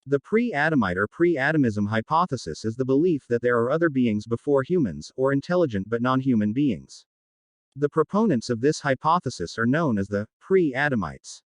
The pre-Adamite or pre-Adamism hypothesis is the belief that there are other beings before humans, or intelligent but non-human beings. The proponents of this hypothesis are known as the pre-Adamites.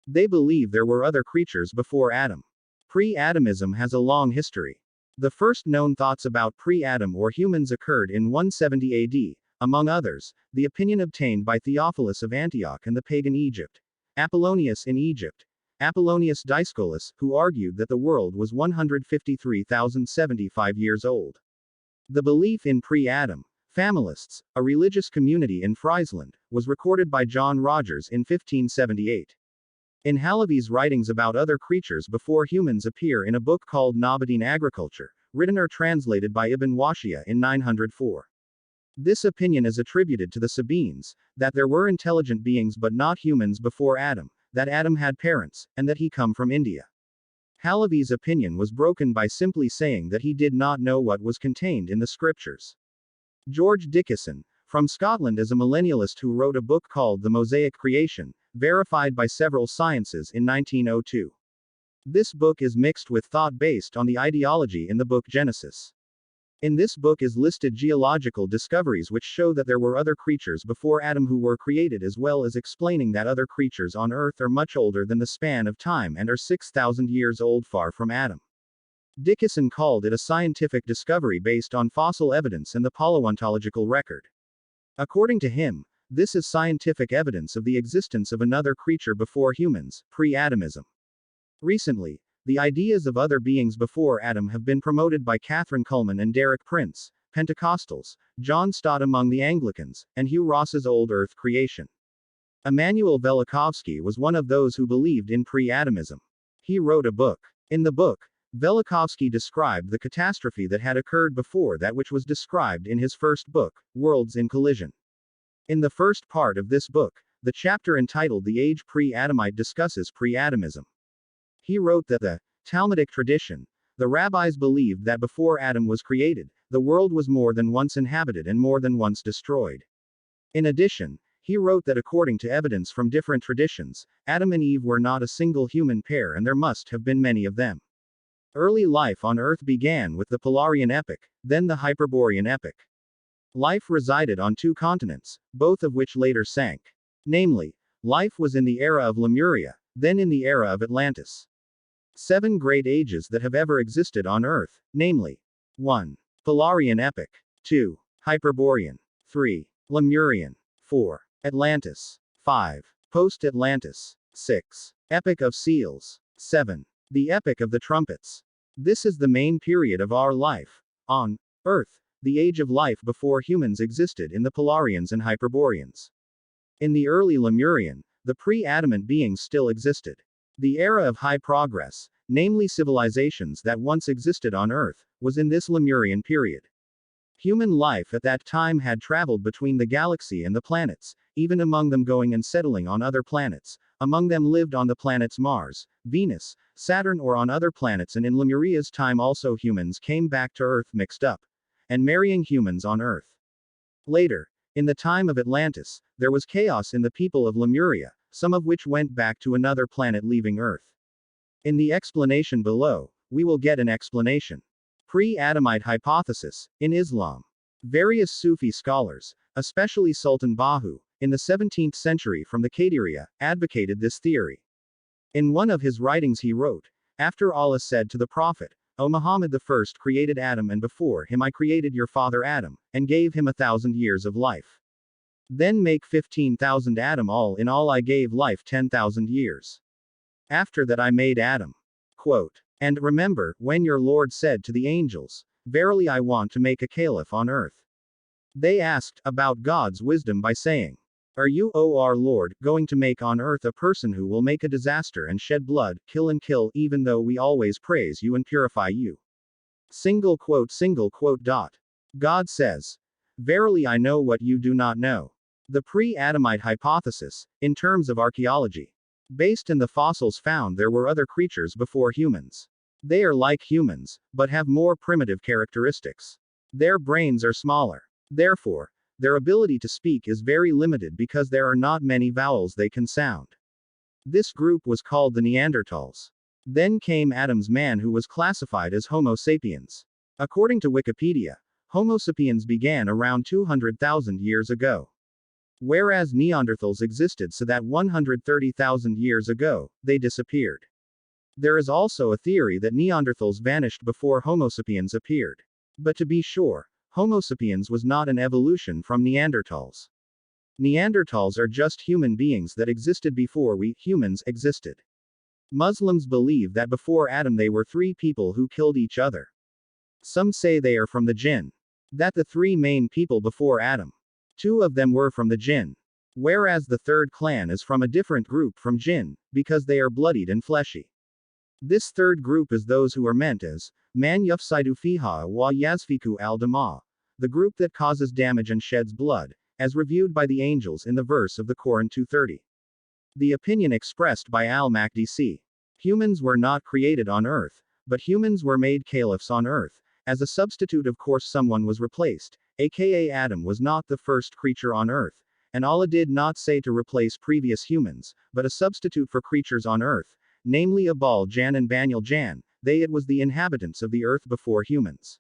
They believe there were other creatures before Adam. Pre-Adamism has a long history. The first known thoughts about pre-Adam or humans occurred in 170 AD, among others, the opinion obtained by Theophilus of Antioch and the pagan Egypt, Apollonius in Egypt, Apollonius Dioscorus, who argued that the world was 153,075 years old. The belief in pre-Adam, familists, a religious community in Friesland, was recorded by John Rogers in 1578. In Halevy's writings about other creatures before humans appear in a book called Nabataean Agriculture, written or translated by Ibn Washia in 904. This opinion is attributed to the Sabines, that there were intelligent beings but not humans before Adam, that Adam had parents, and that he come from India. Halevy's opinion was broken by simply saying that he did not know what was contained in the scriptures. George Dickinson, from Scotland, is a millennialist who wrote a book called The Mosaic Creation, verified by several sciences in 1902. This book is mixed with thought based on the ideology in the book Genesis. In this book is listed geological discoveries which show that there were other creatures before Adam who were created, as well as explaining that other creatures on Earth are much older than the span of time and are 6,000 years old, far from Adam. Dickinson called it a scientific discovery based on fossil evidence and the paleontological record. According to him, this is scientific evidence of the existence of another creature before humans, pre-Adamism. Recently, the ideas of other beings before Adam have been promoted by Catherine Kuhlman and Derek Prince, Pentecostals, John Stott among the Anglicans, and Hugh Ross's Old Earth creation. Emanuel Velikovsky was one of those who believed in pre-Adamism. He wrote a book. In the book, Velikovsky described the catastrophe that had occurred before that which was described in his first book, Worlds in Collision. In the first part of this book, the chapter entitled The Age Pre-Adamite discusses pre-Adamism. He wrote that the Talmudic tradition, the rabbis believed that before Adam was created, the world was more than once inhabited and more than once destroyed. In addition, he wrote that according to evidence from different traditions, Adam and Eve were not a single human pair and there must have been many of them. Early life on Earth began with the Polarian epoch, then the Hyperborean epoch. Life resided on two continents, both of which later sank. Namely, life was in the era of Lemuria, then in the era of Atlantis. 7 great ages that have ever existed on Earth, namely 1. Polarian epoch, 2. Hyperborean, 3. Lemurian, 4. Atlantis, 5. Post-Atlantis, 6. Epoch of Seals, 7. The Epoch of the Trumpets. This is the main period of our life on Earth, the age of life before humans existed in the Polarians and Hyperboreans. In the early Lemurian, the pre-Adamant beings still existed. The era of high progress, namely civilizations that once existed on Earth, was in this Lemurian period. Human life at that time had traveled between the galaxy and the planets, even among them going and settling on other planets. Among them lived on the planets Mars, Venus, Saturn, or on other planets, and in Lemuria's time also humans came back to Earth mixed up, and marrying humans on Earth. Later, in the time of Atlantis, there was chaos in the people of Lemuria, some of which went back to another planet leaving Earth. In the explanation below, we will get an explanation. Pre-Adamite hypothesis, in Islam. Various Sufi scholars, especially Sultan Bahu, in the 17th century from the Qadiriyya, advocated this theory. In one of his writings he wrote, "After Allah said to the Prophet, O Muhammad, the first created Adam, and before him I created your father Adam, and gave him 1,000 years of life. Then make 15,000 Adam, all in all I gave life 10,000 years. After that I made Adam." Quote, "And remember, when your Lord said to the angels, Verily I want to make a caliph on earth. They asked about God's wisdom by saying, Are you, O our Lord, going to make on earth a person who will make a disaster and shed blood, kill, even though we always praise you and purify you? Single quote. God says, Verily I know what you do not know." The pre-Adamite hypothesis, in terms of archaeology. Based in the fossils found, there were other creatures before humans. They are like humans, but have more primitive characteristics. Their brains are smaller. Therefore, their ability to speak is very limited because there are not many vowels they can sound. This group was called the Neanderthals. Then came Adam's man, who was classified as Homo sapiens. According to Wikipedia, Homo sapiens began around 200,000 years ago. Whereas Neanderthals existed so that 130,000 years ago, they disappeared. There is also a theory that Neanderthals vanished before Homo sapiens appeared. But to be sure, Homo sapiens was not an evolution from Neanderthals. Neanderthals are just human beings that existed before we, humans, existed. Muslims believe that before Adam they were three people who killed each other. Some say they are from the jinn. That the three main people before Adam, two of them were from the jinn. Whereas the third clan is from a different group from jinn, because they are bloodied and fleshy. This third group is those who are meant as man yufsidu fiha wa yazfiku al dama, the group that causes damage and sheds blood, as reviewed by the angels in the verse of the Quran 230. The opinion expressed by al-Makdisi. Humans were not created on earth, but humans were made caliphs on earth. As a substitute, of course, someone was replaced, aka Adam was not the first creature on earth, and Allah did not say to replace previous humans, but a substitute for creatures on earth, namely Abal Jan and Banyal Jan, it was the inhabitants of the earth before humans.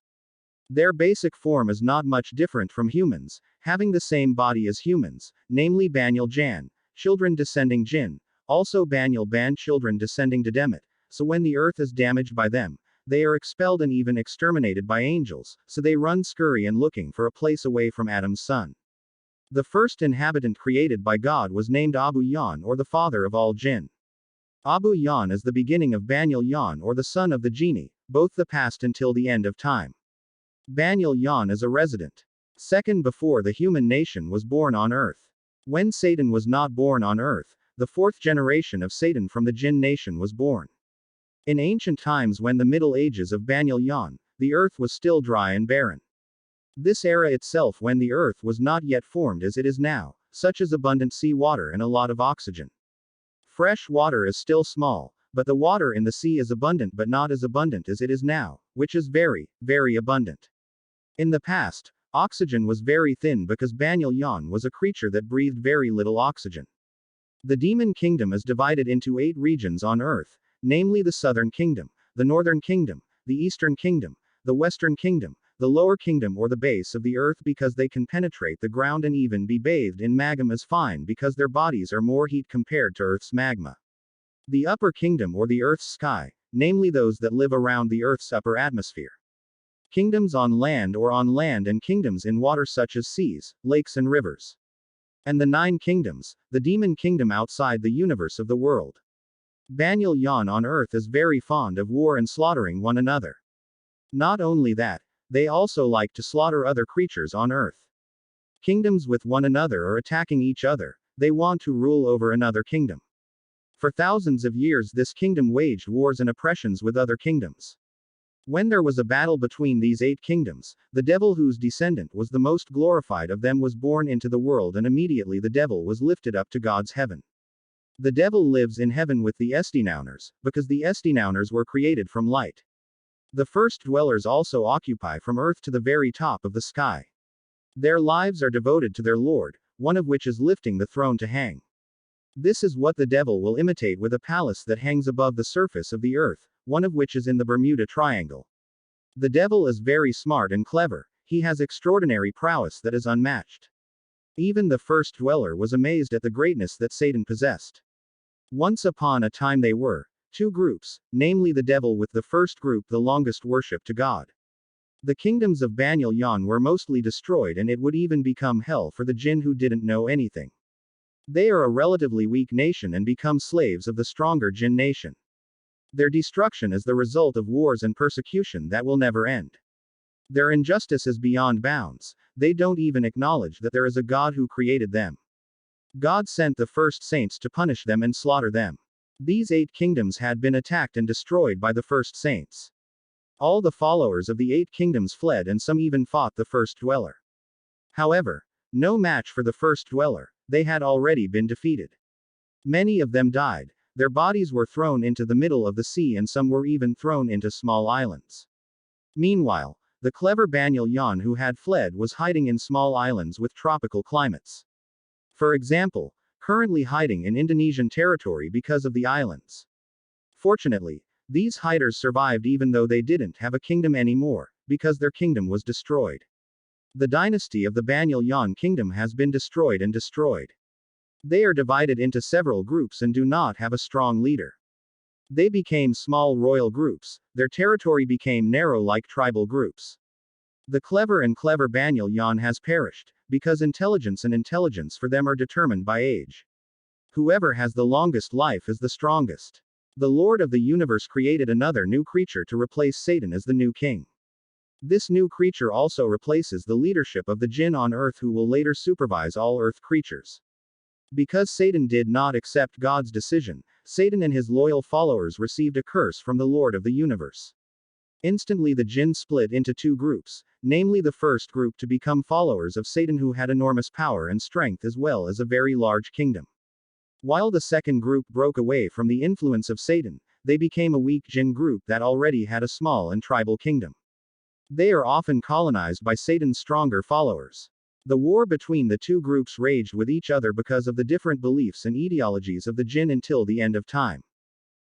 Their basic form is not much different from humans, having the same body as humans, namely Banyal Jan, children descending Jinn, also Banyal Ban, children descending Dedemet, so when the earth is damaged by them, they are expelled and even exterminated by angels, so they run scurry and looking for a place away from Adam's son. The first inhabitant created by God was named Abu Yan, or the father of all Jinn. Abu Yan is the beginning of Banyal Yan, or the son of the genie, both the past until the end of time. Banyal Yan is a resident. Second, before the human nation was born on earth. When Satan was not born on earth, the fourth generation of Satan from the Jinn nation was born. In ancient times, when the Middle Ages of Banyal Yan, the earth was still dry and barren. This era itself, when the earth was not yet formed as it is now, such as abundant sea water and a lot of oxygen. Fresh water is still small, but the water in the sea is abundant, but not as abundant as it is now, which is very, very abundant. In the past, oxygen was very thin because Banyal Yan was a creature that breathed very little oxygen. The demon kingdom is divided into 8 regions on earth, namely the southern kingdom, the northern kingdom, the eastern kingdom, the western kingdom, the lower kingdom, or the base of the earth, because they can penetrate the ground and even be bathed in magma as fine because their bodies are more heat compared to earth's magma. The upper kingdom, or the earth's sky, namely those that live around the earth's upper atmosphere. Kingdoms on land, or on land, and kingdoms in water such as seas, lakes and rivers. And the 9 kingdoms, the demon kingdom outside the universe of the world. Banyal Yan on earth is very fond of war and slaughtering one another. Not only that, they also like to slaughter other creatures on earth. Kingdoms with one another are attacking each other, they want to rule over another kingdom. For thousands of years this kingdom waged wars and oppressions with other kingdoms. When there was a battle between these 8 kingdoms, the devil, whose descendant was the most glorified of them, was born into the world, and immediately the devil was lifted up to God's heaven. The devil lives in heaven with the Estinauners, because the Estinauners were created from light. The first dwellers also occupy from earth to the very top of the sky. Their lives are devoted to their Lord, one of which is lifting the throne to hang. This is what the devil will imitate with a palace that hangs above the surface of the earth, one of which is in the Bermuda Triangle. The devil is very smart and clever, he has extraordinary prowess that is unmatched. Even the first dweller was amazed at the greatness that Satan possessed. Once upon a time they were 2 groups, namely the devil with the first group the longest worship to God. The kingdoms of Banyal Yan were mostly destroyed, and it would even become hell for the jinn who didn't know anything. They are a relatively weak nation and become slaves of the stronger jinn nation. Their destruction is the result of wars and persecution that will never end. Their injustice is beyond bounds, they don't even acknowledge that there is a God who created them. God sent the first saints to punish them and slaughter them. These 8 kingdoms had been attacked and destroyed by the first saints. All the followers of the 8 kingdoms fled, and some even fought the first dweller. However, no match for the first dweller, they had already been defeated. Many of them died, their bodies were thrown into the middle of the sea, and some were even thrown into small islands. Meanwhile, the clever Banyal Yan who had fled was hiding in small islands with tropical climates. For example, currently hiding in Indonesian territory because of the islands. Fortunately, These hiders survived even though they didn't have a kingdom anymore, because their kingdom was destroyed. The dynasty of the Banyak kingdom has been destroyed and destroyed. They are divided into several groups and do not have a strong leader. They became small royal groups, their territory became narrow like tribal groups. The clever and clever Banyak has perished, because intelligence and intelligence for them are determined by age. Whoever has the longest life is the strongest. The Lord of the universe created another new creature to replace Satan as the new king. This new creature also replaces the leadership of the jinn on earth who will later supervise all earth creatures. Because Satan did not accept God's decision, Satan and his loyal followers received a curse from the Lord of the universe. Instantly the jinn split into two groups, namely the first group to become followers of Satan who had enormous power and strength as well as a very large kingdom. While the second group broke away from the influence of Satan, they became a weak jinn group that already had a small and tribal kingdom. They are often colonized by Satan's stronger followers. The war between the two groups raged with each other because of the different beliefs and ideologies of the jinn until the end of time.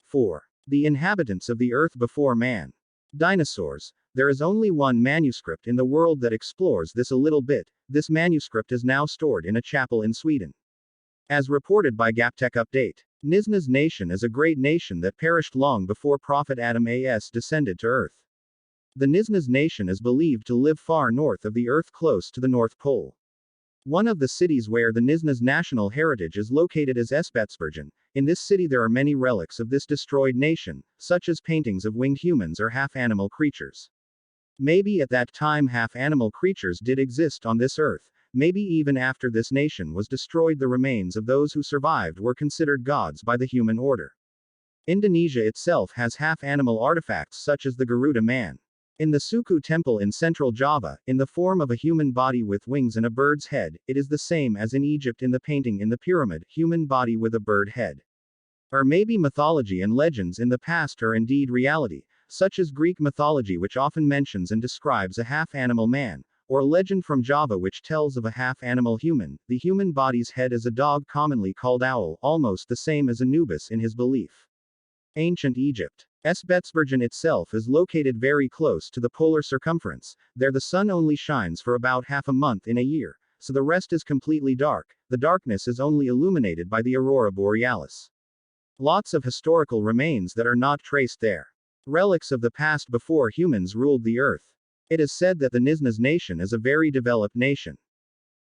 4. The inhabitants of the earth before man. Dinosaurs. There is only one manuscript in the world that explores this a little bit. This manuscript is now stored in a chapel in Sweden. As reported by Gaptech Update, Nisna's nation is a great nation that perished long before Prophet Adam as descended to earth. The Nisna's nation is believed to live far north of the earth close to the North Pole. One of the cities where the Nisna's national heritage is located is Spetsbergen. In this city there are many relics of this destroyed nation, such as paintings of winged humans or half-animal creatures. Maybe at that time half-animal creatures did exist on this earth, maybe even after this nation was destroyed the remains of those who survived were considered gods by the human order. Indonesia itself has half-animal artifacts such as the Garuda man. In the Suku temple in central Java, in the form of a human body with wings and a bird's head, it is the same as in Egypt in the painting in the pyramid, human body with a bird head. Or maybe mythology and legends in the past are indeed reality, such as Greek mythology which often mentions and describes a half-animal man, or a legend from Java which tells of a half-animal human, the human body's head is a dog commonly called owl, almost the same as Anubis in his belief. Ancient Egypt. Spetsbergen itself is located very close to the polar circumference. There the sun only shines for about half a month in a year, so the rest is completely dark. The darkness is only illuminated by the aurora borealis. Lots of historical remains that are not traced there. Relics of the past before humans ruled the earth. It is said that the Nisna's nation is a very developed nation.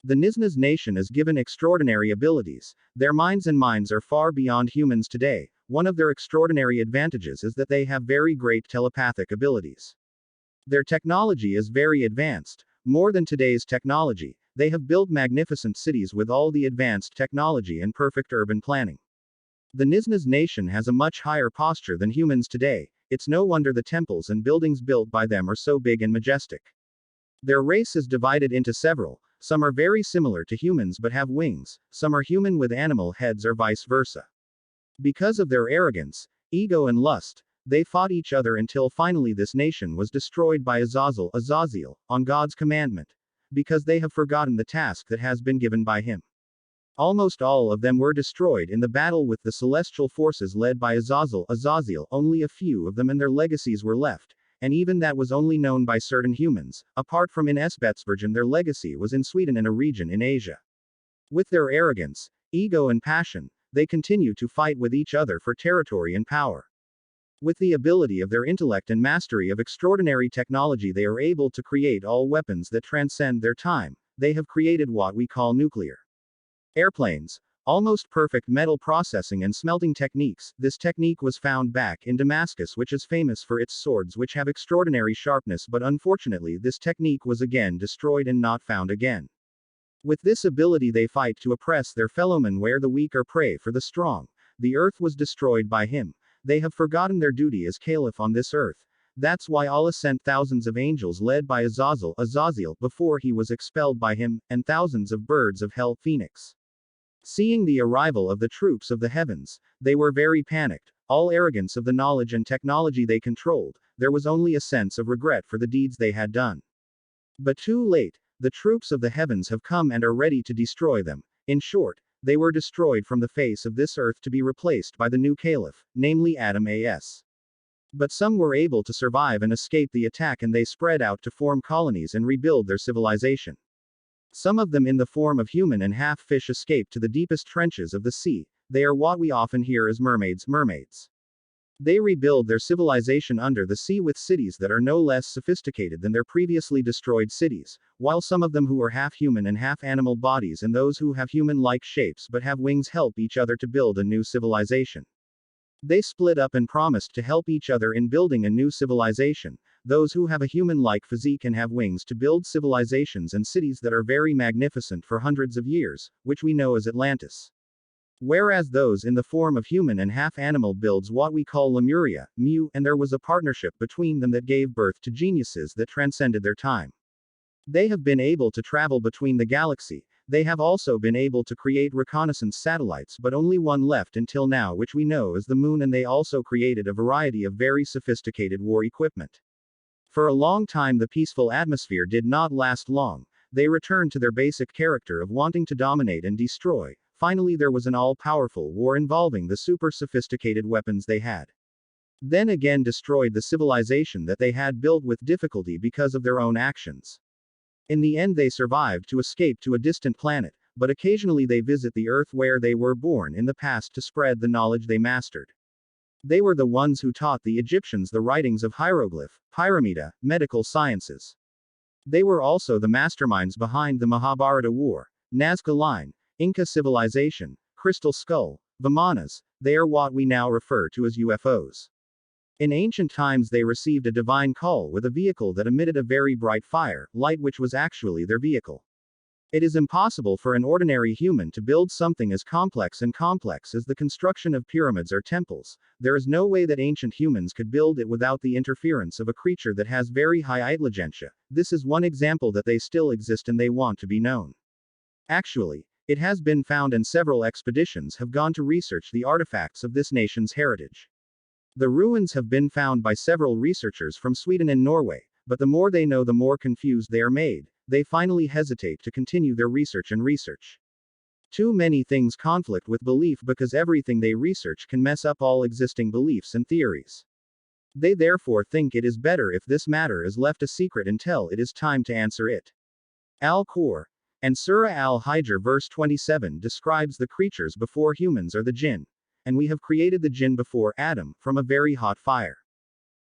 The Nisna's nation is given extraordinary abilities. Their minds are far beyond humans today. One of their extraordinary advantages is that they have very great telepathic abilities. Their technology is very advanced, more than today's technology. They have built magnificent cities with all the advanced technology and perfect urban planning. The Nisna's nation has a much higher posture than humans today. It's no wonder the temples and buildings built by them are so big and majestic. Their race is divided into several. Some are very similar to humans but have wings, some are human with animal heads or vice versa. Because of their arrogance, ego and lust, they fought each other until finally this nation was destroyed by Azazel, on God's commandment. Because they have forgotten the task that has been given by him. Almost all of them were destroyed in the battle with the celestial forces led by Azazel, only a few of them and their legacies were left, and even that was only known by certain humans. Apart from in Spetsbergen, their legacy was in Sweden and a region in Asia. With their arrogance, ego and passion, they continue to fight with each other for territory and power. With the ability of their intellect and mastery of extraordinary technology, they are able to create all weapons that transcend their time. They have created what we call nuclear airplanes, almost perfect metal processing and smelting techniques. This technique was found back in Damascus, which is famous for its swords which have extraordinary sharpness, but unfortunately this technique was again destroyed and not found again. With this ability they fight to oppress their fellowmen where the weak are prey for the strong. The earth was destroyed by him. They have forgotten their duty as caliph on this earth. That's why Allah sent thousands of angels led by Azazel before he was expelled by him, and thousands of birds of hell phoenix. Seeing the arrival of the troops of the heavens, they were very panicked. All arrogance of the knowledge and technology they controlled, there was only a sense of regret for the deeds they had done. But too late. The troops of the heavens have come and are ready to destroy them. In short, they were destroyed from the face of this earth to be replaced by the new caliph, namely Adam as. But some were able to survive and escape the attack, and they spread out to form colonies and rebuild their civilization. Some of them in the form of human and half-fish escaped to the deepest trenches of the sea. They are what we often hear as mermaids. They rebuild their civilization under the sea with cities that are no less sophisticated than their previously destroyed cities, while some of them who are half human and half animal bodies and those who have human-like shapes but have wings help each other to build a new civilization. They split up and promised to help each other in building a new civilization. Those who have a human-like physique and have wings to build civilizations and cities that are very magnificent for hundreds of years, which we know as Atlantis. Whereas those in the form of human and half-animal builds what we call Lemuria, and there was a partnership between them that gave birth to geniuses that transcended their time. They have been able to travel between the galaxy. They have also been able to create reconnaissance satellites, but only one left until now, which we know as the moon, and they also created a variety of very sophisticated war equipment. For a long time the peaceful atmosphere did not last long. They returned to their basic character of wanting to dominate and destroy. Finally there was an all-powerful war involving the super sophisticated weapons they had. Then again destroyed the civilization that they had built with difficulty because of their own actions. In the end they survived to escape to a distant planet, but occasionally they visit the Earth where they were born in the past to spread the knowledge they mastered. They were the ones who taught the Egyptians the writings of hieroglyph, pyramida, medical sciences. They were also the masterminds behind the Mahabharata War, Nazca Line, Inca civilization, Crystal Skull, Vimanas. They are what we now refer to as UFOs. In ancient times they received a divine call with a vehicle that emitted a very bright fire, light, which was actually their vehicle. It is impossible for an ordinary human to build something as complex as the construction of pyramids or temples. There is no way that ancient humans could build it without the interference of a creature that has very high intelligence. This is one example that they still exist and they want to be known. Actually, it has been found, and several expeditions have gone to research the artifacts of this nation's heritage. The ruins have been found by several researchers from Sweden and Norway, but the more they know the more confused they are made. They finally hesitate to continue their research. Too many things conflict with belief because everything they research can mess up all existing beliefs and theories. They therefore think it is better if this matter is left a secret until it is time to answer it. Al-Qur and Surah Al-Hijr verse 27 describes the creatures before humans are the jinn. And we have created the jinn before Adam, from a very hot fire.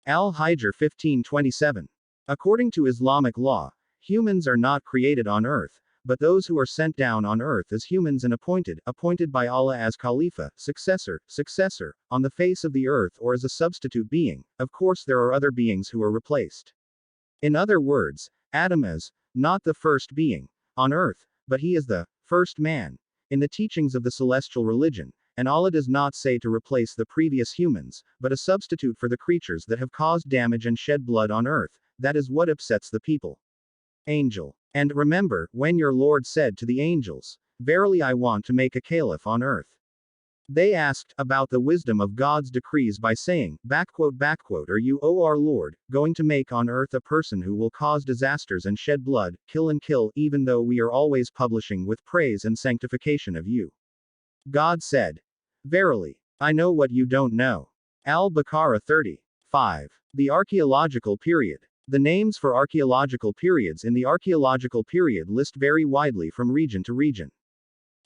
Al-Hijr 15:27. According to Islamic law, humans are not created on earth, but those who are sent down on earth as humans and appointed by Allah as Khalifa, successor, on the face of the earth, or as a substitute being. Of course there are other beings who are replaced. In other words, Adam is not the first being on earth, but he is the first man. In the teachings of the celestial religion, and Allah does not say to replace the previous humans, but a substitute for the creatures that have caused damage and shed blood on earth. That is what upsets the people. Angel. And remember, when your Lord said to the angels, "Verily I want to make a caliph on earth." They asked about the wisdom of God's decrees by saying, "Are you, O our Lord, going to make on earth a person who will cause disasters and shed blood, kill, even though we are always publishing with praise and sanctification of you?" God said, "Verily, I know what you don't know." Al-Baqarah 30:5. The archaeological period. The names for archaeological periods in the archaeological period list vary widely from region to region.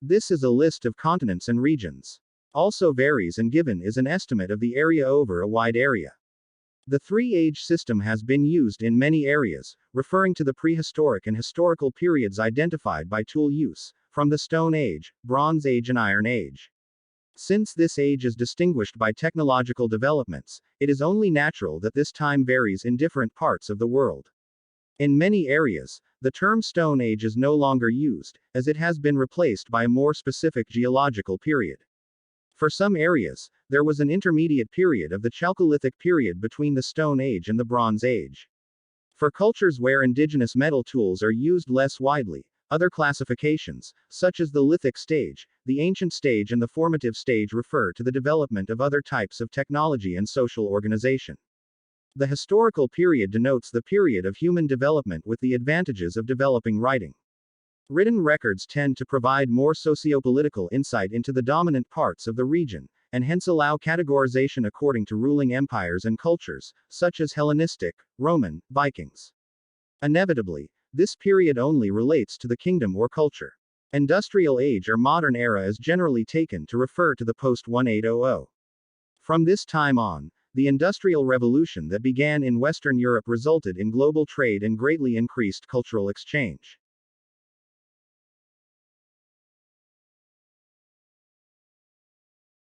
This is a list of continents and regions. Also varies, and given is an estimate of the area over a wide area. The three-age system has been used in many areas, referring to the prehistoric and historical periods identified by tool use, from the Stone Age, Bronze Age and Iron Age. Since this age is distinguished by technological developments, it is only natural that this time varies in different parts of the world. In many areas, the term Stone Age is no longer used, as it has been replaced by a more specific geological period. For some areas, there was an intermediate period of the Chalcolithic period between the Stone Age and the Bronze Age. For cultures where indigenous metal tools are used less widely, other classifications, such as the lithic stage, the ancient stage and the formative stage, refer to the development of other types of technology and social organization. The historical period denotes the period of human development with the advantages of developing writing. Written records tend to provide more sociopolitical insight into the dominant parts of the region, and hence allow categorization according to ruling empires and cultures, such as Hellenistic, Roman, Vikings. Inevitably, this period only relates to the kingdom or culture. Industrial age or modern era is generally taken to refer to the post-1800. From this time on, the Industrial Revolution that began in Western Europe resulted in global trade and greatly increased cultural exchange.